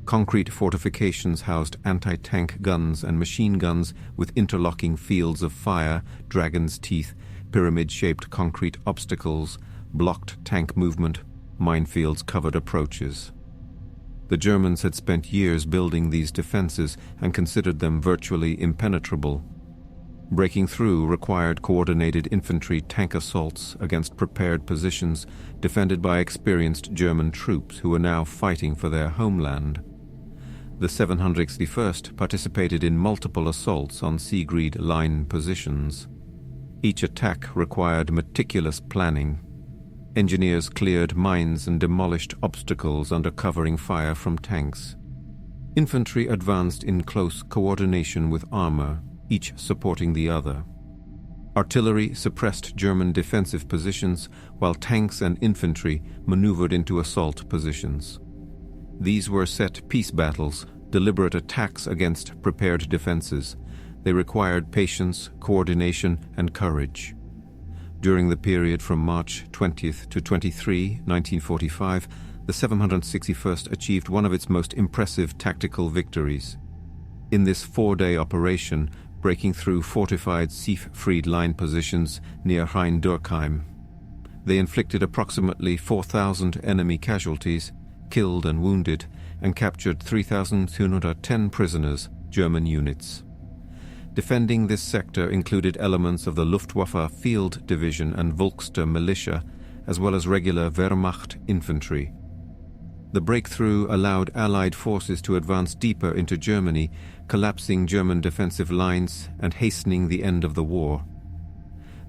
Concrete fortifications housed anti-tank guns and machine guns with interlocking fields of fire, dragon's teeth, pyramid-shaped concrete obstacles, blocked tank movement, minefields covered approaches. The Germans had spent years building these defenses and considered them virtually impenetrable. Breaking through required coordinated infantry tank assaults against prepared positions defended by experienced German troops who were now fighting for their homeland. The 761st participated in multiple assaults on Siegfried Line positions. Each attack required meticulous planning. Engineers cleared mines and demolished obstacles under covering fire from tanks. Infantry advanced in close coordination with armor, each supporting the other. Artillery suppressed German defensive positions, while tanks and infantry maneuvered into assault positions. These were set-piece battles, deliberate attacks against prepared defenses. They required patience, coordination, and courage. During the period from March 20th to 23, 1945, the 761st achieved one of its most impressive tactical victories. In this 4-day operation, breaking through fortified Siegfried Line positions near Rhein-Durkheim, They inflicted approximately 4,000 enemy casualties, killed and wounded, and captured 3,210 prisoners, German units. Defending this sector included elements of the Luftwaffe Field Division and Volkster militia, as well as regular Wehrmacht infantry. The breakthrough allowed Allied forces to advance deeper into Germany, collapsing German defensive lines and hastening the end of the war.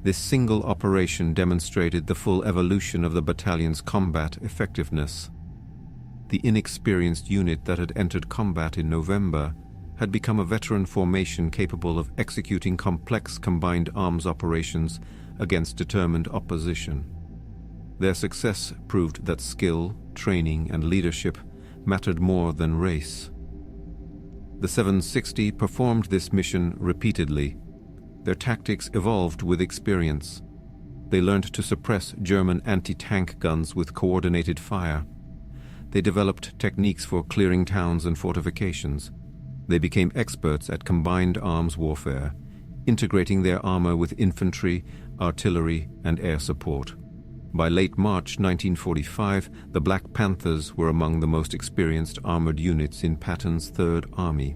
This single operation demonstrated the full evolution of the battalion's combat effectiveness. The inexperienced unit that had entered combat in November had become a veteran formation capable of executing complex combined arms operations against determined opposition. Their success proved that skill, training, and leadership mattered more than race. The 760 performed this mission repeatedly. Their tactics evolved with experience. They learned to suppress German anti-tank guns with coordinated fire. They developed techniques for clearing towns and fortifications. They became experts at combined arms warfare, integrating their armor with infantry, artillery, and air support. By late March 1945, the Black Panthers were among the most experienced armored units in Patton's Third Army.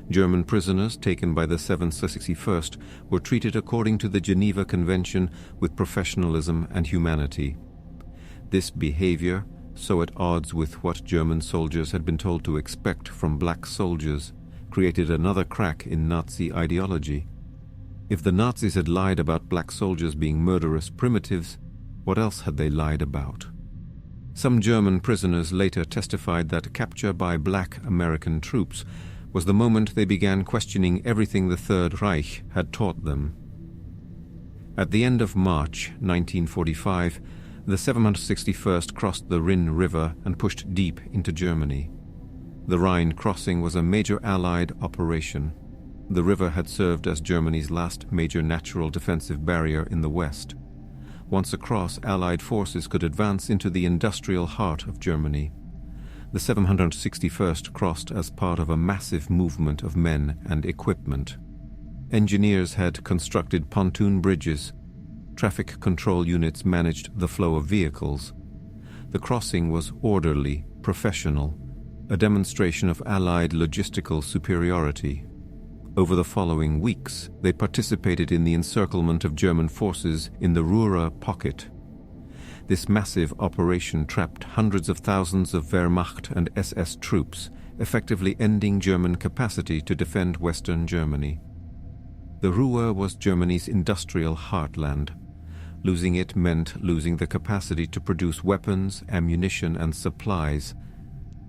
German prisoners taken by the 761st were treated according to the Geneva Convention with professionalism and humanity. This behavior, so at odds with what German soldiers had been told to expect from black soldiers, created another crack in Nazi ideology. If the Nazis had lied about black soldiers being murderous primitives, what else had they lied about? Some German prisoners later testified that capture by black American troops was the moment they began questioning everything the Third Reich had taught them. At the end of March 1945, the 761st crossed the Rhine River and pushed deep into Germany. The Rhine crossing was a major Allied operation. The river had served as Germany's last major natural defensive barrier in the west. Once across, Allied forces could advance into the industrial heart of Germany. The 761st crossed as part of a massive movement of men and equipment. Engineers had constructed pontoon bridges. Traffic control units managed the flow of vehicles. The crossing was orderly, professional, a demonstration of Allied logistical superiority. Over the following weeks, they participated in the encirclement of German forces in the Ruhr pocket. This massive operation trapped hundreds of thousands of Wehrmacht and SS troops, effectively ending German capacity to defend Western Germany. The Ruhr was Germany's industrial heartland. Losing it meant losing the capacity to produce weapons, ammunition, and supplies.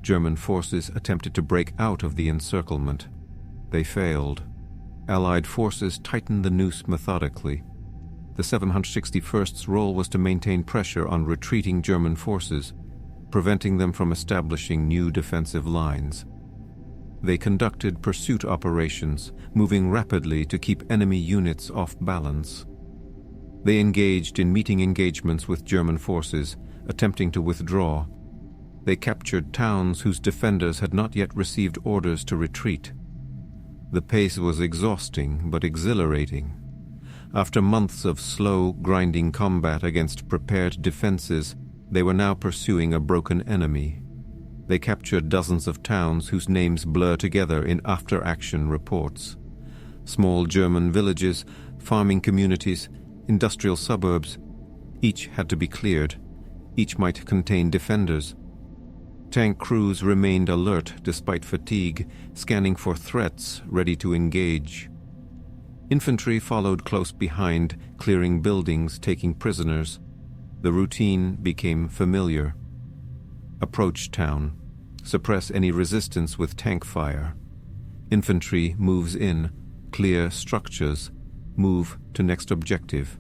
German forces attempted to break out of the encirclement. They failed. Allied forces tightened the noose methodically. The 761st's role was to maintain pressure on retreating German forces, preventing them from establishing new defensive lines. They conducted pursuit operations, moving rapidly to keep enemy units off balance. They engaged in meeting engagements with German forces, attempting to withdraw. They captured towns whose defenders had not yet received orders to retreat. The pace was exhausting but exhilarating. After months of slow, grinding combat against prepared defenses, they were now pursuing a broken enemy. They captured dozens of towns whose names blur together in after-action reports. Small German villages, farming communities, industrial suburbs, each had to be cleared. Each might contain defenders. Tank crews remained alert despite fatigue, scanning for threats, ready to engage. Infantry followed close behind, clearing buildings, taking prisoners. The routine became familiar. Approach town. Suppress any resistance with tank fire. Infantry moves in, clear structures, move to next objective.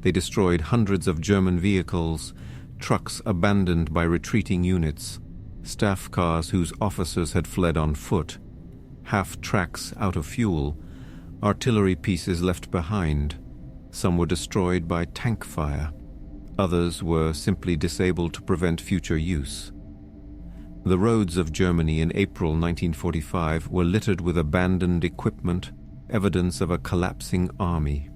They destroyed hundreds of German vehicles, trucks abandoned by retreating units, staff cars whose officers had fled on foot, half-tracks out of fuel, artillery pieces left behind. Some were destroyed by tank fire. Others were simply disabled to prevent future use. The roads of Germany in April 1945 were littered with abandoned equipment, evidence of a collapsing army.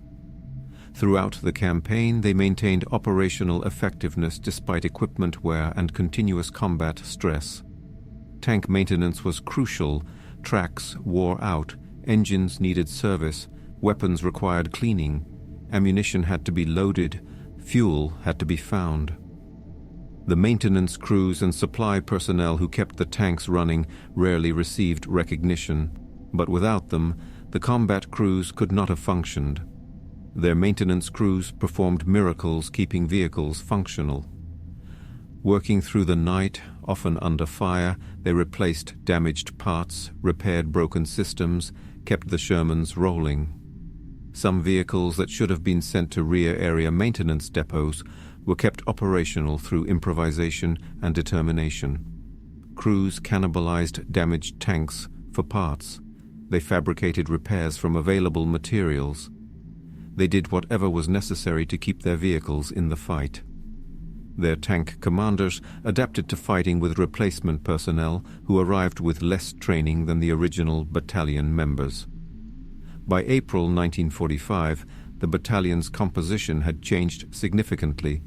Throughout the campaign, they maintained operational effectiveness despite equipment wear and continuous combat stress. Tank maintenance was crucial. Tracks wore out, engines needed service, weapons required cleaning, ammunition had to be loaded, fuel had to be found. The maintenance crews and supply personnel who kept the tanks running rarely received recognition, but without them, the combat crews could not have functioned. Their maintenance crews performed miracles keeping vehicles functional. Working through the night, often under fire, they replaced damaged parts, repaired broken systems, kept the Shermans rolling. Some vehicles that should have been sent to rear area maintenance depots were kept operational through improvisation and determination. Crews cannibalized damaged tanks for parts. They fabricated repairs from available materials. They did whatever was necessary to keep their vehicles in the fight. Their tank commanders adapted to fighting with replacement personnel who arrived with less training than the original battalion members. By April 1945, the battalion's composition had changed significantly.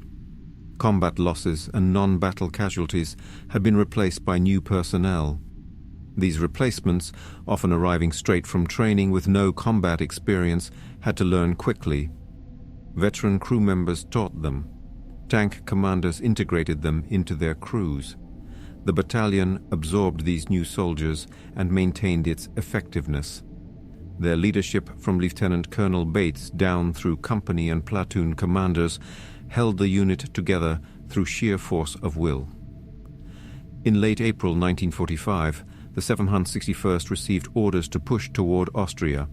Combat losses and non-battle casualties had been replaced by new personnel. These replacements, often arriving straight from training with no combat experience, had to learn quickly. Veteran crew members taught them. Tank commanders integrated them into their crews. The battalion absorbed these new soldiers and maintained its effectiveness. Their leadership from Lieutenant Colonel Bates down through company and platoon commanders held the unit together through sheer force of will. In late April 1945, the 761st received orders to push toward Austria.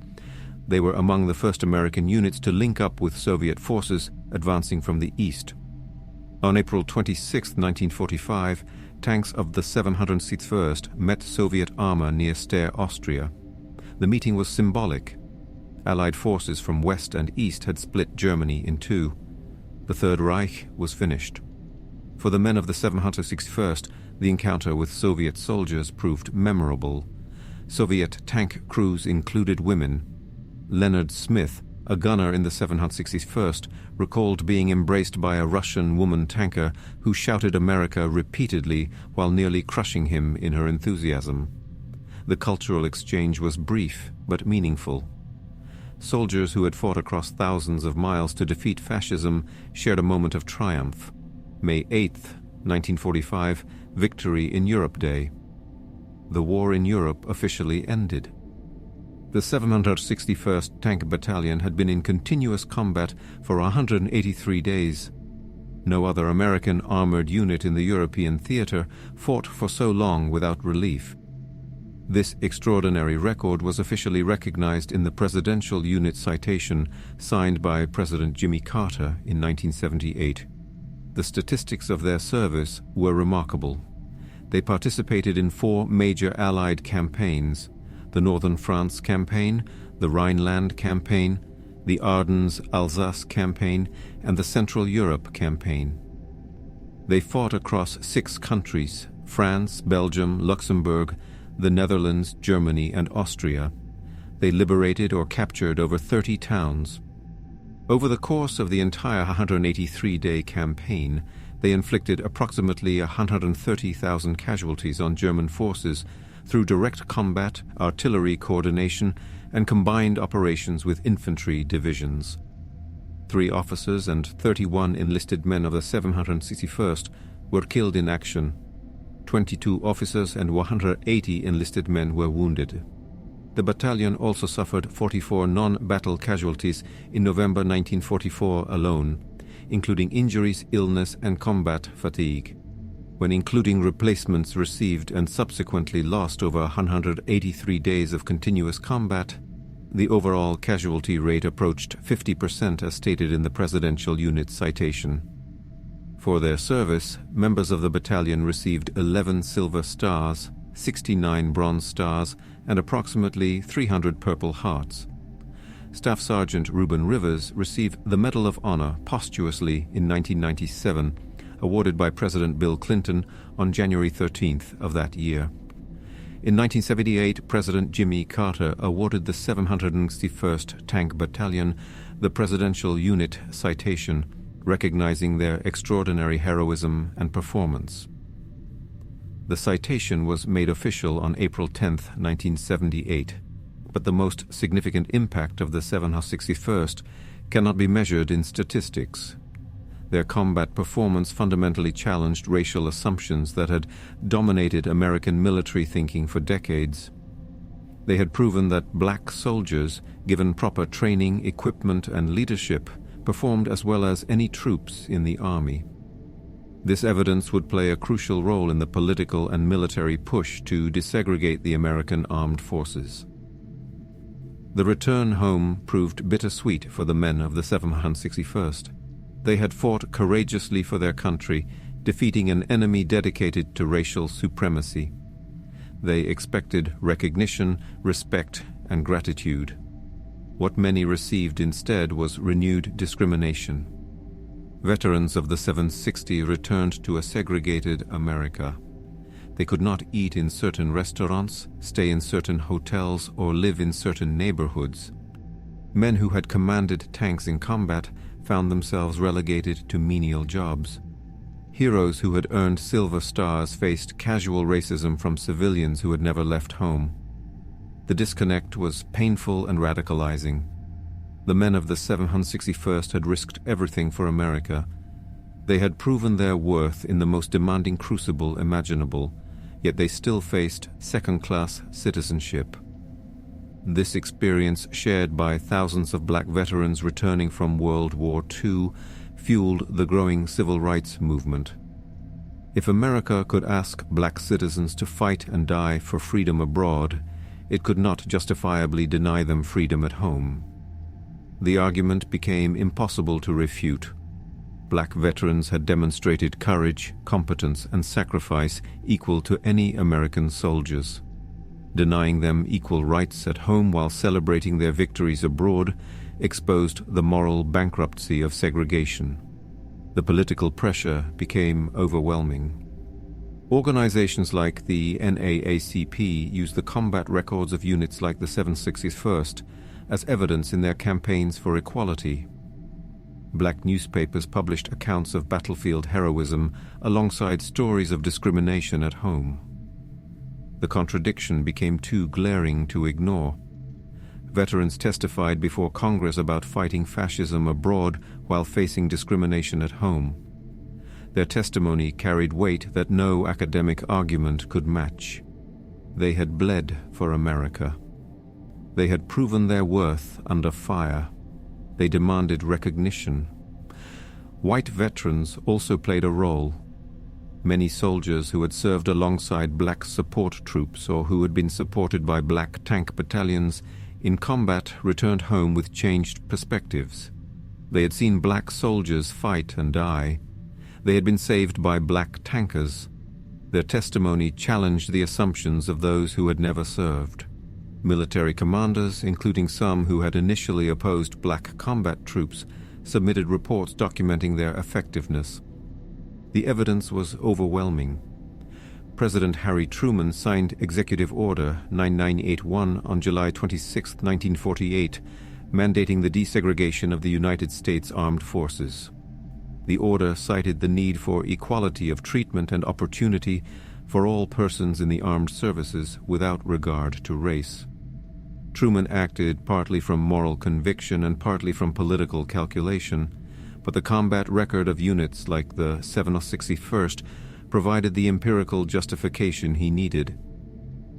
They were among the first American units to link up with Soviet forces advancing from the east. On April 26, 1945, tanks of the 761st met Soviet armor near Steyr, Austria. The meeting was symbolic. Allied forces from west and east had split Germany in two. The Third Reich was finished. For the men of the 761st, the encounter with Soviet soldiers proved memorable. Soviet tank crews included women. Leonard Smith, a gunner in the 761st, recalled being embraced by a Russian woman tanker who shouted America repeatedly while nearly crushing him in her enthusiasm. The cultural exchange was brief but meaningful. Soldiers who had fought across thousands of miles to defeat fascism shared a moment of triumph. May 8th, 1945, Victory in Europe Day. The war in Europe officially ended. The 761st Tank Battalion had been in continuous combat for 183 days. No other American armored unit in the European theater fought for so long without relief. This extraordinary record was officially recognized in the Presidential Unit Citation signed by President Jimmy Carter in 1978. The statistics of their service were remarkable. They participated in 4 major Allied campaigns: the Northern France Campaign, the Rhineland Campaign, the Ardennes-Alsace Campaign, and the Central Europe Campaign. They fought across 6 countries: France, Belgium, Luxembourg, the Netherlands, Germany, and Austria. They liberated or captured over 30 towns. Over the course of the entire 183-day campaign, they inflicted approximately 130,000 casualties on German forces through direct combat, artillery coordination, and combined operations with infantry divisions. 3 officers and 31 enlisted men of the 761st were killed in action. 22 officers and 180 enlisted men were wounded. The battalion also suffered 44 non-battle casualties in November 1944 alone, including injuries, illness, and combat fatigue. When including replacements received and subsequently lost over 183 days of continuous combat, the overall casualty rate approached 50% as stated in the Presidential Unit Citation. For their service, members of the battalion received 11 Silver Stars, 69 Bronze Stars, and approximately 300 Purple Hearts. Staff Sergeant Reuben Rivers received the Medal of Honor posthumously in 1997, awarded by President Bill Clinton on January 13th of that year. In 1978, President Jimmy Carter awarded the 761st Tank Battalion the Presidential Unit Citation, recognizing their extraordinary heroism and performance. The citation was made official on April 10, 1978, but the most significant impact of the 761st cannot be measured in statistics. Their combat performance fundamentally challenged racial assumptions that had dominated American military thinking for decades. They had proven that black soldiers, given proper training, equipment, and leadership, performed as well as any troops in the army. This evidence would play a crucial role in the political and military push to desegregate the American armed forces. The return home proved bittersweet for the men of the 761st. They had fought courageously for their country, defeating an enemy dedicated to racial supremacy. They expected recognition, respect, and gratitude. What many received instead was renewed discrimination. Veterans of the 760 returned to a segregated America. They could not eat in certain restaurants, stay in certain hotels, or live in certain neighborhoods. Men who had commanded tanks in combat found themselves relegated to menial jobs. Heroes who had earned silver stars faced casual racism from civilians who had never left home. The disconnect was painful and radicalizing. The men of the 761st had risked everything for America. They had proven their worth in the most demanding crucible imaginable, yet they still faced second-class citizenship. This experience, shared by thousands of black veterans returning from World War II, fueled the growing civil rights movement. If America could ask black citizens to fight and die for freedom abroad, it could not justifiably deny them freedom at home. The argument became impossible to refute. Black veterans had demonstrated courage, competence, and sacrifice equal to any American soldiers. Denying them equal rights at home while celebrating their victories abroad exposed the moral bankruptcy of segregation. The political pressure became overwhelming. Organizations like the NAACP used the combat records of units like the 761st as evidence in their campaigns for equality. Black newspapers published accounts of battlefield heroism alongside stories of discrimination at home. The contradiction became too glaring to ignore. Veterans testified before Congress about fighting fascism abroad while facing discrimination at home. Their testimony carried weight that no academic argument could match. They had bled for America. They had proven their worth under fire. They demanded recognition. White veterans also played a role. Many soldiers who had served alongside black support troops or who had been supported by black tank battalions in combat returned home with changed perspectives. They had seen black soldiers fight and die. They had been saved by black tankers. Their testimony challenged the assumptions of those who had never served. Military commanders, including some who had initially opposed black combat troops, submitted reports documenting their effectiveness. The evidence was overwhelming. President Harry Truman signed Executive Order 9981 on July 26, 1948, mandating the desegregation of the United States Armed Forces. The order cited the need for equality of treatment and opportunity for all persons in the armed services without regard to race. Truman acted partly from moral conviction and partly from political calculation, but the combat record of units like the 761st provided the empirical justification he needed.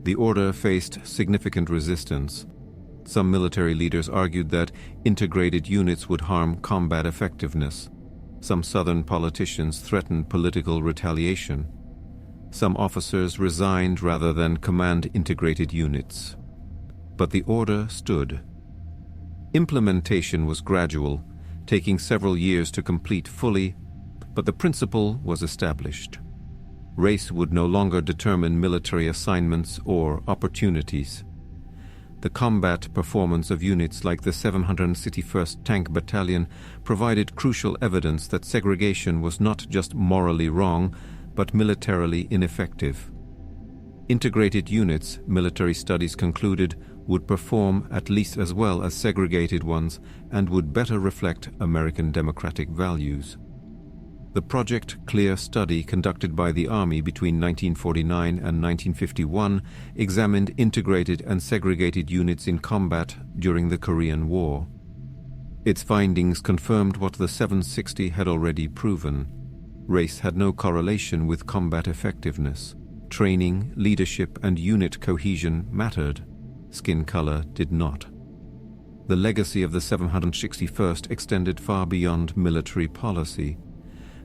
The order faced significant resistance. Some military leaders argued that integrated units would harm combat effectiveness. Some Southern politicians threatened political retaliation. Some officers resigned rather than command integrated units. But the order stood. Implementation was gradual, taking several years to complete fully, but the principle was established. Race would no longer determine military assignments or opportunities. The combat performance of units like the 761st Tank Battalion provided crucial evidence that segregation was not just morally wrong, but militarily ineffective. Integrated units, military studies concluded, would perform at least as well as segregated ones and would better reflect American democratic values. The Project Clear study conducted by the Army between 1949 and 1951 examined integrated and segregated units in combat during the Korean War. Its findings confirmed what the 760 had already proven. Race had no correlation with combat effectiveness. Training, leadership, and unit cohesion mattered. Skin color did not. The legacy of the 761st extended far beyond military policy.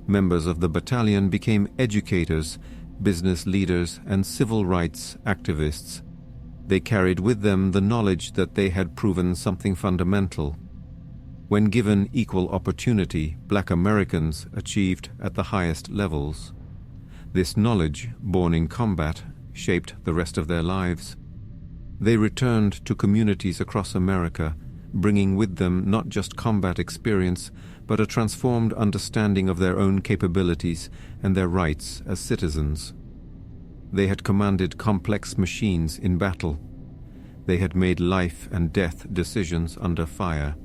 Members of the battalion became educators, business leaders, and civil rights activists. They carried with them the knowledge that they had proven something fundamental. When given equal opportunity, Black Americans achieved at the highest levels. This knowledge, born in combat, shaped the rest of their lives. They returned to communities across America, bringing with them not just combat experience, but a transformed understanding of their own capabilities and their rights as citizens. They had commanded complex machines in battle. They had made life and death decisions under fire.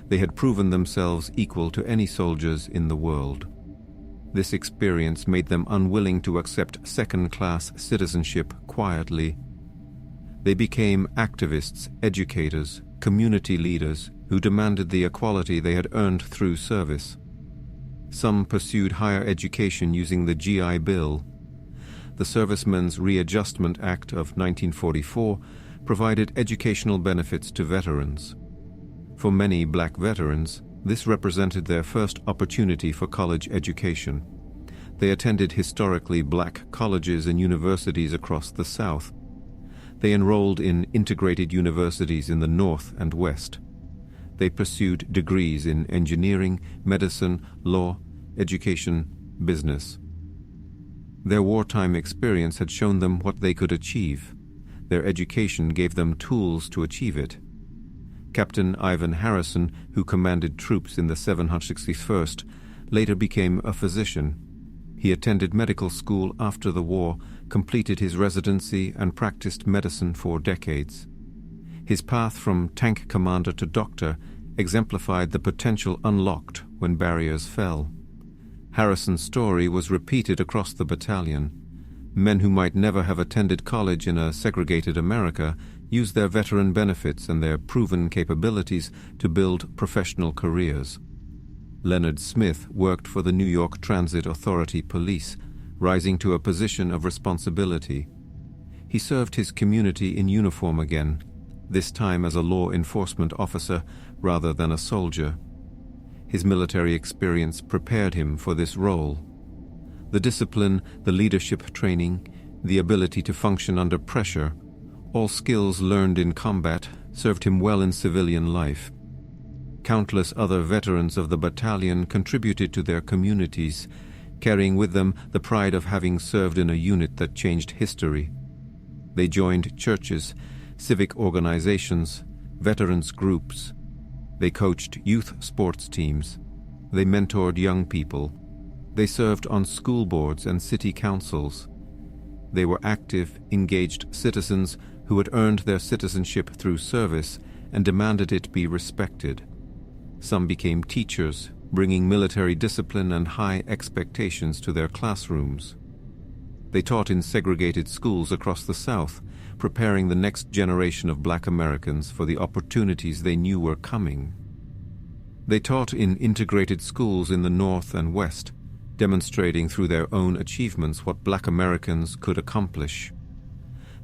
They had proven themselves equal to any soldiers in the world. This experience made them unwilling to accept second-class citizenship quietly. They became activists, educators, community leaders who demanded the equality they had earned through service. Some pursued higher education using the GI Bill. The Servicemen's Readjustment Act of 1944 provided educational benefits to veterans. For many Black veterans, this represented their first opportunity for college education. They attended historically Black colleges and universities across the South. They enrolled in integrated universities in the North and West. They pursued degrees in engineering, medicine, law, education, business. Their wartime experience had shown them what they could achieve. Their education gave them tools to achieve it. Captain Ivan Harrison, who commanded troops in the 761st, later became a physician. He attended medical school after the war, completed his residency, and practiced medicine for decades. His path from tank commander to doctor exemplified the potential unlocked when barriers fell. Harrison's story was repeated across the battalion. Men who might never have attended college in a segregated America used their veteran benefits and their proven capabilities to build professional careers. Leonard Smith worked for the New York Transit Authority Police, rising to a position of responsibility. He served his community in uniform again, this time as a law enforcement officer rather than a soldier. His military experience prepared him for this role. The discipline, the leadership training, the ability to function under pressure, all skills learned in combat, served him well in civilian life. Countless other veterans of the battalion contributed to their communities, carrying with them the pride of having served in a unit that changed history. They joined churches, civic organizations, veterans groups. They coached youth sports teams. They mentored young people. They served on school boards and city councils. They were active, engaged citizens who had earned their citizenship through service and demanded it be respected. Some became teachers, bringing military discipline and high expectations to their classrooms. They taught in segregated schools across the South, preparing the next generation of Black Americans for the opportunities they knew were coming. They taught in integrated schools in the North and West, demonstrating through their own achievements what Black Americans could accomplish.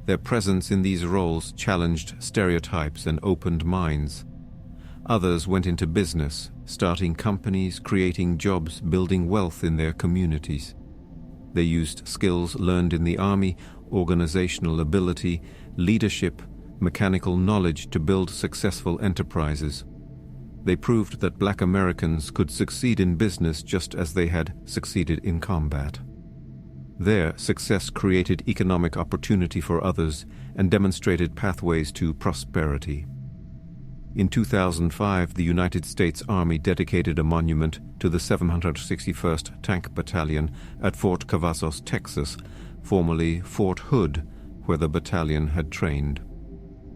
Their presence in these roles challenged stereotypes and opened minds. Others went into business, starting companies, creating jobs, building wealth in their communities. They used skills learned in the Army, organizational ability, leadership, mechanical knowledge to build successful enterprises. They proved that Black Americans could succeed in business just as they had succeeded in combat. Their success created economic opportunity for others and demonstrated pathways to prosperity. In 2005, the United States Army dedicated a monument to the 761st Tank Battalion at Fort Cavazos, Texas, formerly Fort Hood, where the battalion had trained.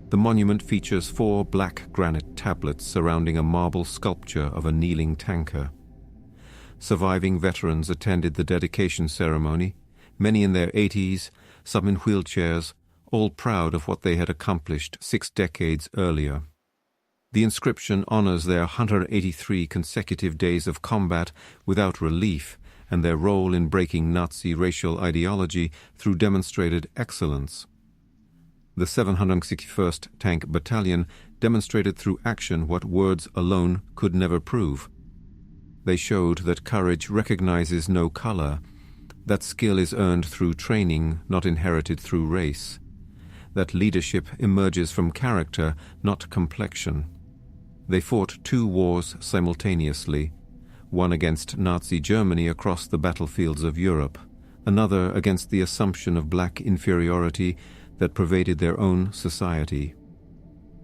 The monument features 4 black granite tablets surrounding a marble sculpture of a kneeling tanker. Surviving veterans attended the dedication ceremony, many in their 80s, some in wheelchairs, all proud of what they had accomplished 6 decades earlier. The inscription honors their 183 consecutive days of combat without relief and their role in breaking Nazi racial ideology through demonstrated excellence. The 761st Tank Battalion demonstrated through action what words alone could never prove. They showed that courage recognizes no color, that skill is earned through training, not inherited through race, that leadership emerges from character, not complexion. They fought 2 wars simultaneously, one against Nazi Germany across the battlefields of Europe, another against the assumption of black inferiority that pervaded their own society.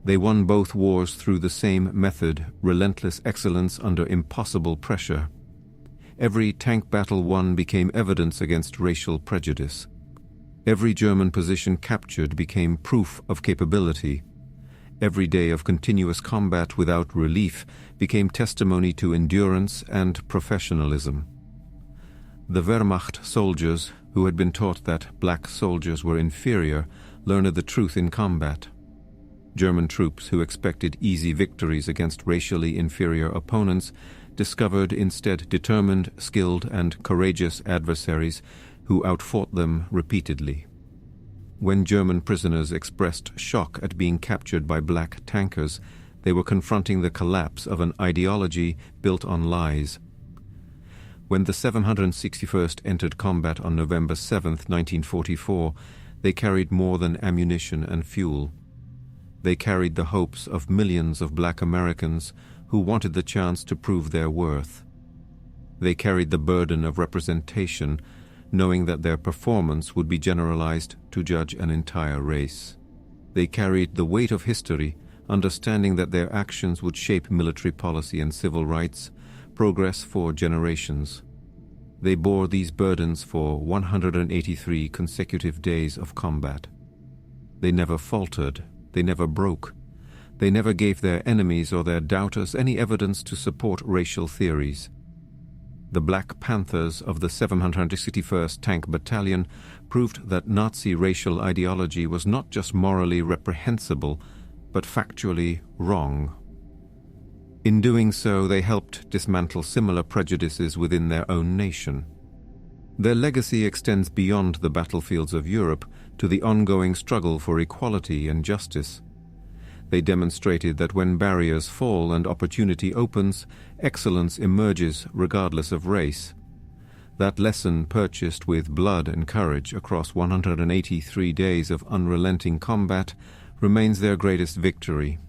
They won both wars through the same method, relentless excellence under impossible pressure. Every tank battle won became evidence against racial prejudice. Every German position captured became proof of capability. Every day of continuous combat without relief became testimony to endurance and professionalism. The Wehrmacht soldiers, who had been taught that black soldiers were inferior, learned the truth in combat. German troops who expected easy victories against racially inferior opponents discovered instead determined, skilled, and courageous adversaries who outfought them repeatedly. When German prisoners expressed shock at being captured by black tankers, they were confronting the collapse of an ideology built on lies. When the 761st entered combat on November 7, 1944, they carried more than ammunition and fuel. They carried the hopes of millions of black Americans who wanted the chance to prove their worth. They carried the burden of representation, knowing that their performance would be generalized to judge an entire race. They carried the weight of history, understanding that their actions would shape military policy and civil rights, progress for generations. They bore these burdens for 183 consecutive days of combat. They never faltered, they never broke. They never gave their enemies or their doubters any evidence to support racial theories. The Black Panthers of the 761st Tank Battalion proved that Nazi racial ideology was not just morally reprehensible, but factually wrong. In doing so, they helped dismantle similar prejudices within their own nation. Their legacy extends beyond the battlefields of Europe to the ongoing struggle for equality and justice. They demonstrated that when barriers fall and opportunity opens, excellence emerges regardless of race. That lesson, purchased with blood and courage across 183 days of unrelenting combat, remains their greatest victory.